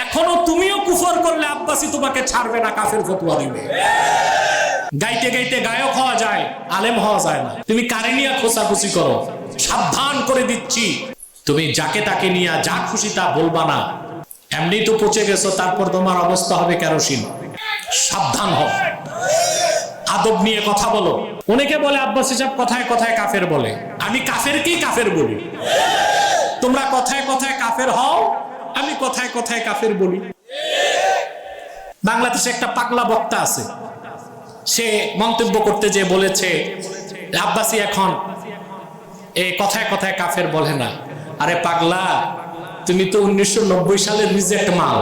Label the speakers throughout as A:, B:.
A: এখনো তুমিও কুফর করলে আব্বাসি তোমাকে ছাড়বে না, কাফের ফতোয়া দিবে। গাইতে গাইতে গায়ক হওয়া যায়, আলেম হওয়া যায় না। তুমি কারে নিয়ে খোঁচাখুচি করো, সাবধান করে দিচ্ছি। তুমি যাকে তাকে নিয়ে যা খুশি তা বলবা না। এমনি তো পচে গেছো, তারপর তোমার অবস্থা হবে কেরোসিন। সাবধান হও, আদব নিয়ে কথা বলো। অনেকে বলে আব্বাসী সাহেব কথায় কথায় কাফের বলে। আমি কাফেরকেই কাফের বলি। তোমরা কথায় কথায় কাফের হও, আমি কথায় কথায় কাফের বলি। বাংলাদেশে একটা পাগলা বক্তা আছে, সে মন্তব্য করতে যে বলেছে আব্বাসী এখন এই কথায় কথায় কাফের বলে না। আরে পাগলা, তুমি তো 1990 সালের রিজেক্ট মাল।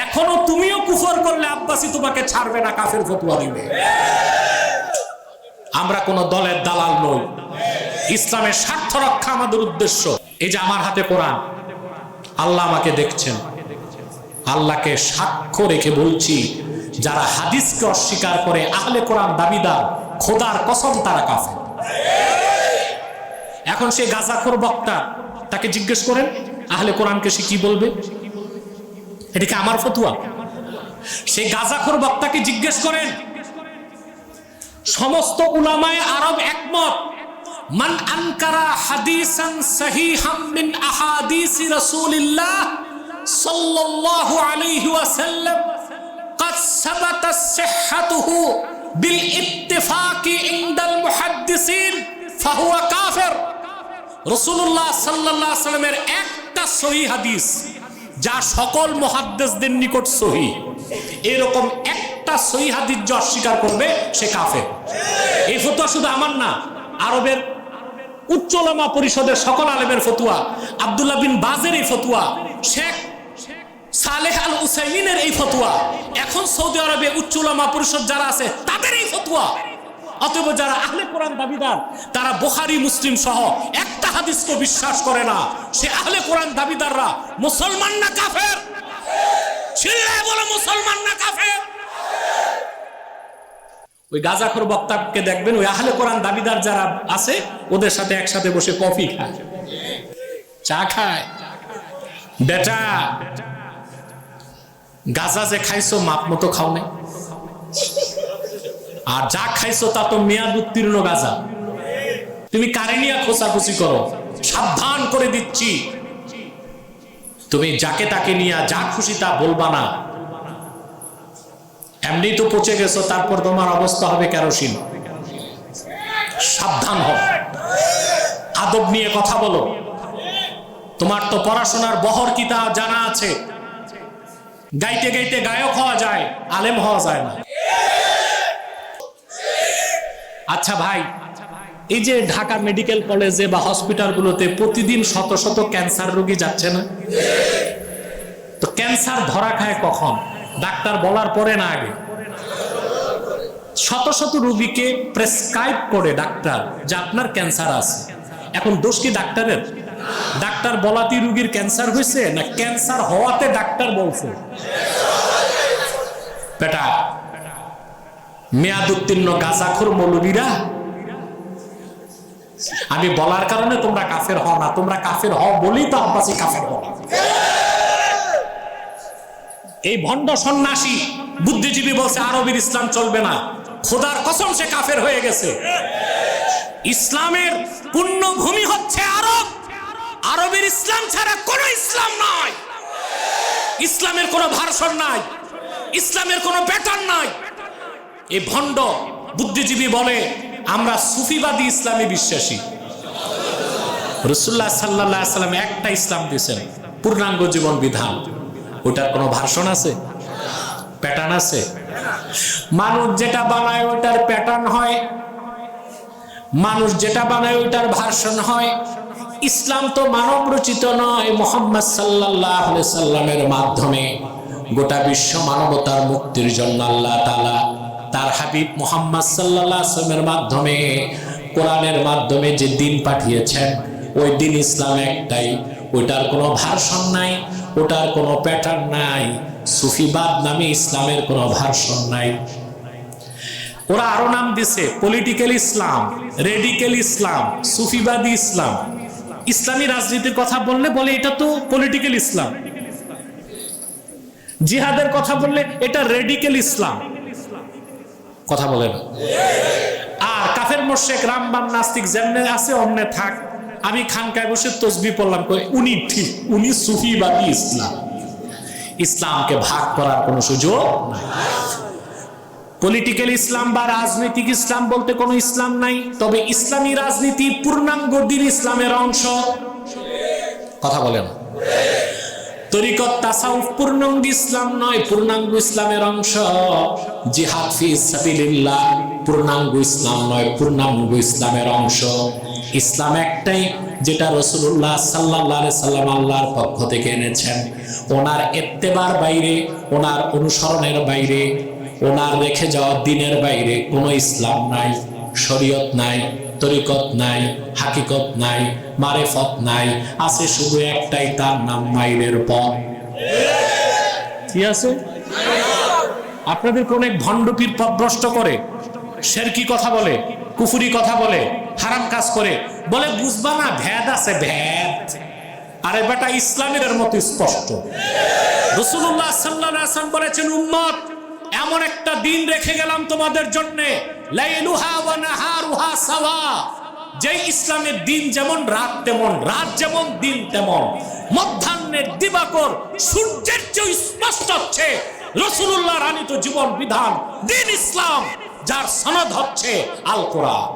A: এখনো তুমিও কুফর করলে আব্বাসী তোমাকে ছাড়বে না, কাফের ফতোয়া দিবে। আমরা কোন দলের দালাল নই। ইসলামের স্বার্থ রক্ষা আমাদের উদ্দেশ্য। এই যে আমার হাতে কোরআন, আল্লাহ আমাকে দেখছেন। আল্লাহকে সাক্ষ্য রেখে বলছি, যারা হাদিসকে অস্বীকার করে আহলে কোরআন দাবিদার, খোদার কসম তারা কাফের। এখন সে গাজাখোর বক্তা, তাকে জিজ্ঞেস করেন আহলে কোরআনকে সে কি বলবে? এটা কি আমার ফতোয়া? সেই গাজাখোর বক্তাকে জিজ্ঞেস করেন। সমস্ত উলামায়ে আরব একমত, মান আনকারা হাদিসান সহিহাম মিন আহাদিসি রাসূলিল্লাহ সাল্লাল্লাহু আলাইহি ওয়াসাল্লাম قد ثبت صحته بالاتفاق عند المحدثين فهو كافر। রাসূলুল্লাহ সাল্লাল্লাহু আলাইহি ওয়াসাল্লামের একটা সহিহ হাদিস যা সকল মুহাদ্দিসদের নিকট সহিহ, এরকম একটা সহিহ হাদিস যে অস্বীকার করবে সে কাফের। এই ফতোয়া শুধু আমার না, আরবের উচ্চ উলামা পরিষদের সকল আলেমের ফতোয়া, আব্দুল্লাহ বিন বাজের এই ফতোয়া, শেখ সালেহ আল উসাইমিনের এই ফতোয়া, এখন সৌদি আরবে উচ্চ উলামা পরিষদ যারা আছে তাদের এই ফতোয়া। অতএব যারা আহলে কোরআন দাবিদার, তারা বুখারী মুসলিম সহ একটা হাদিসকে বিশ্বাস করে না, সে আহলে কোরআন দাবিদাররা মুসলমান না কাফের? চিল্লায়ে বলো, মুসলমান না কাফের? ওই গাজাখোর বক্তাকে দেখবেন, ওই আহলে কোরআন দাবিদার যারা আছে ওদের সাথে একসাথে বসে কফি খায়, চা খায়। বেটা, গাজা যে খাইছো মাপ মতো খাও নাই, আর যা খাইছো তা তো মেয়াদ উত্তীর্ণ গাজা। তুমি কারে নিয়ে খোঁচাখুচি করো, সাবধান করে দিচ্ছি। তুমি যাকে তাকে নিয়ে যা খুশি তা বলবা না। এমনি তো পচে গেছো, তারপর তোমার অবস্থা হবে কেরোসিন। সাবধান হও, আদব নিয়ে কথা বলো। তোমার তো পড়াশোনার বহর কিতাব জানা আছে। গাইতে গাইতে গায়ক হওয়া যায়, আলেম হওয়া যায় না। আচ্ছা ভাই, এই যে ঢাকা মেডিকেল কলেজে বা হসপিটালগুলোতে প্রতিদিন শত শত ক্যান্সার রোগী যাচ্ছে না? তো ক্যান্সার ধরা খায় কখন? ডাক্তার বলার পরে না আগে? শত শত রোগীকে প্রেসক্রাইব করে ডাক্তার যে আপনার ক্যান্সার আছে। এখন দোষ কি ডাক্তারের? ডাক্তার বলাতেই রোগীর ক্যান্সার হয়েছে, না ক্যান্সার হওয়াতে ডাক্তার বলছে? বেটা, মেয়াদ উত্তীর্ণ গাজাখোর মৌলবীরা, আমি বলার কারণে তোমরা কাফের হও না, তোমরা কাফের হও বলেই তো আব্বাসী কাফের হও। এই ভণ্ড সন্ন্যাসী বুদ্ধিজীবী বলছে আরবের ইসলাম চলবে না, খোদার কসম সে কাফের হয়ে গেছে। ইসলামের পুণ্যভূমি হচ্ছে আরব। আরবের ইসলাম ছাড়া কোন ইসলাম নয়। ইসলামের কোন ভার্সন নাই, ইসলামের কোন প্যাটার্ন নাই। এই ভণ্ড বুদ্ধিজীবী বলে আমরা সুফিবাদী ইসলামে বিশ্বাসী। রাসূলুল্লাহ সাল্লাল্লাহু আলাইহি ওয়াসাল্লাম একটা ইসলাম দিয়েছেন, পূর্ণাঙ্গ জীবন বিধান। ওটার কোনো ভার্সন আছে? প্যাটার্ন আছে? মানুষ যেটা বানায় ওটার প্যাটার্ন হয়, মানুষ যেটা বানায় ওটার ভার্সন হয়। ইসলাম তো মানব রচিত নয়, মুহাম্মদ সাল্লাল্লাহু আলাইহি সাল্লামের মাধ্যমে গোটা বিশ্ব মানবতার মুক্তির জন্য আল্লাহ তাআলা তার হাবিব মুহাম্মদ সাল্লাল্লাহু আলাইহি সাল্লামের মাধ্যমে, কোরআনের মাধ্যমে যে দিন পাঠিয়েছেন, ওই দিন ইসলাম একটাই। ওটার কোনো ভার্সন নাই, ওটার কোনো প্যাটার্ন নাই। সুফিবাদ নামে ইসলামের কোনো ভার্সন নাই। ওরা আরো নাম দিছে, পলিটিক্যাল ইসলাম, রেডিক্যাল ইসলাম, সুফিবাদী ইসলাম। ইসলামী রাজনীতির কথা বললে বলে এটা তো পলিটিক্যাল ইসলাম। জিহাদের কথা বললে এটা রেডিক্যাল ইসলাম, কথা বলে না। আর কাফের মোশরিক রামবান নাস্তিক যেমনে আছে অমনে থাক। আমি খানকায় বসে তসবিহ পড়লাম, উনি ঠিক, উনি সুফিবাদী ইসলাম। ইসলামকে ভাগ করার কোনো সুযোগ নাই। পলিটিক্যাল ইসলাম বা রাজনৈতিক ইসলাম বলতে কোনো ইসলাম নাই, তবে ইসলামী রাজনীতি পূর্ণাঙ্গ দ্বীন ইসলামের অংশ, কথা বলেন। তরিকত তাসাউফ পূর্ণাঙ্গ ইসলাম নয়, পূর্ণাঙ্গ ইসলামের অংশ। জিহাদ ফি সাবিলিল্লাহ পূর্ণাঙ্গ ইসলাম নয়, পূর্ণাঙ্গ ইসলামের অংশ। ইসলাম একটাই, যেটা রাসূলুল্লাহ সাল্লাল্লাহু আলাইহি সাল্লাম আল্লাহর পক্ষ থেকে এনেছেন। ওনার ইত্তেবার বাইরে, ওনার অনুসরণের বাইরে, ওনার রেখে যাওয়া দ্বীনের বাইরে কোনো ইসলাম নাই, শরীয়ত নাই, তরিকত নাই, হাকিকত নাই, মারিফত নাই। আছে শুধু একটাই, তার নাম মাইরের পথ। কি আছে? আপনাদের কোন এক ভণ্ডপীর পথভ্রষ্ট করে, শিরকি কথা বলে, কুফরি কথা বলে, হারাম কাজ করে, বলে বুঝবা না, ভেদ আছে, ভেদ। আরে বেটা, ইসলামের মতো স্পষ্ট। রাসূলুল্লাহ সাল্লাল্লাহু আলাইহি ওয়াসাল্লাম বলেছেন, উম্মত এমন একটা দিন রেখে গেলাম তোমাদের জন্য, লাইলুহা ওয়া নাহারুহা সাওয়া। যে ইসলামের দিন যেমন রাত তেমন, রাত যেমন দিন তেমন, মধ্যাহ্নের দিবাকর সূর্যের চেয়ে স্পষ্ট হচ্ছে রাসূলুল্লাহর আনিত জীবন বিধান, দিন ইসলাম, যার সনদ হচ্ছে আল কোরআন।